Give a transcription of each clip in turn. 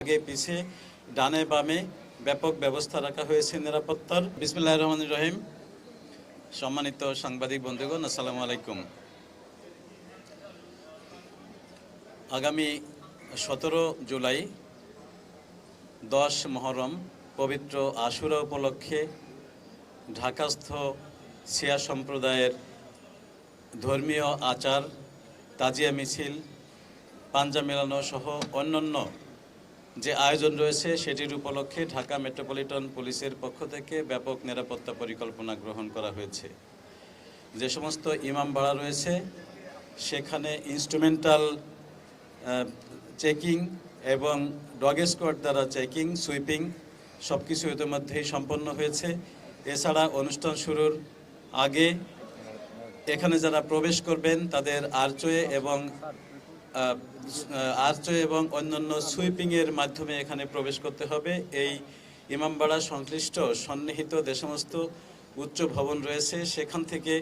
আগে পিছে ডানে বামে ব্যাপক ব্যবস্থা রাখা হয়েছে নিরাপত্তার। বিসমিল্লাহির রহমানির রহিম। সম্মানিত সাংবাদিক বন্ধুগণ, আসসালামু আলাইকুম। আগামী 17 জুলাই 10 মুহররম পবিত্র আশুরা উপলক্ষে ঢাকাস্থ শিয়া সম্প্রদায়ের ধর্মীয় আচার, তাজিয়া মিছিল, পাঞ্জা মেলানো সহ অন্যান্য যে আয়োজন রয়েছে সেটির উপলক্ষে ঢাকা মেট্রোপলিটন পুলিশের পক্ষ থেকে ব্যাপক নিরাপত্তা পরিকল্পনা গ্রহণ করা হয়েছে। যে সমস্ত ইমামবাড়া রয়েছে সেখানে ইনস্ট্রুমেন্টাল চেকিং এবং ডগ স্কোয়াড দ্বারা চেকিং, সুইপিং সব কিছু ইতিমধ্যেই সম্পন্ন হয়েছে। এছাড়া অনুষ্ঠান শুরুর আগে এখানে যারা প্রবেশ করবেন তাদের আর্চওয়ে এবং অন্যান্য সুইপিংয়ের মাধ্যমে এখানে প্রবেশ করতে হবে। এই ইমামবাড়া সংশ্লিষ্ট সন্নিহিত যে সমস্ত উচ্চ ভবন রয়েছে সেখান থেকে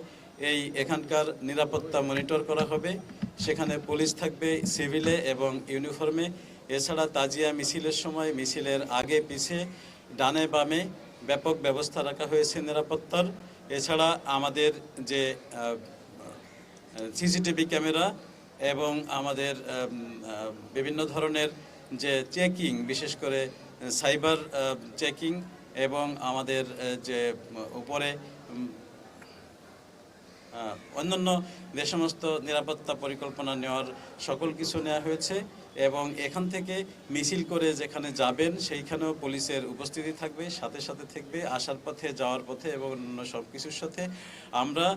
এখানকার নিরাপত্তা মনিটর করা হবে। সেখানে পুলিশ থাকবে সিভিলে এবং ইউনিফর্মে। এছাড়া তাজিয়া মিছিলের সময় মিছিলের আগে পিছে ডানে বামে ব্যাপক ব্যবস্থা রাখা হয়েছে নিরাপত্তার। এছাড়া আমাদের যে সিসিটিভি ক্যামেরা এবং আমাদের বিভিন্ন ধরনের যে চেকিং, বিশেষ করে সাইবার চেকিং এবং আমাদের যে উপরে অন্যান্য যে সমস্ত নিরাপত্তা পরিকল্পনা নেওয়ার সকল কিছু নেওয়া হয়েছে। এবং এখান থেকে মিছিল করে যেখানে যাবেন সেইখানেও পুলিশের উপস্থিতি থাকবে, সাথে সাথে থাকবে আসার পথে, যাওয়ার পথে এবং অন্য সব কিছুর সাথে। আমরা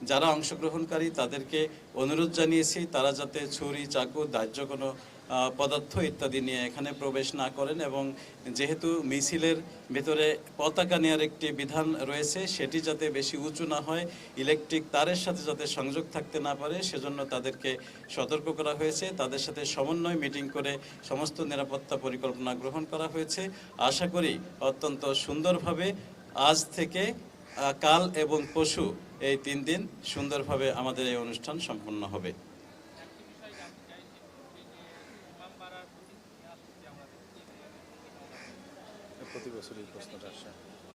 যারা অংশগ্রহণকারী তাদেরকে অনুরোধ জানিয়েছি তারা যাতে ছুরি, চাকু, দাহ্য কোনো পদার্থ ইত্যাদি নিয়ে এখানে প্রবেশ না করেন। এবং যেহেতু মিছিলের ভেতরে পতাকা নেওয়ার একটি বিধান রয়েছে সেটি যাতে বেশি উঁচু না হয়, ইলেকট্রিক তারের সাথে যাতে সংযোগ থাকতে না পারে সেজন্য তাদেরকে সতর্ক করা হয়েছে। তাদের সাথে সমন্বয় মিটিং করে সমস্ত নিরাপত্তা পরিকল্পনা গ্রহণ করা হয়েছে। আশা করি অত্যন্ত সুন্দরভাবে আজ থেকে কাল এবং পরশু এই 3 দিন সুন্দরভাবে আমাদের এই অনুষ্ঠান সম্পন্ন হবে। প্রতি বছর এই প্রশ্নটা আসে।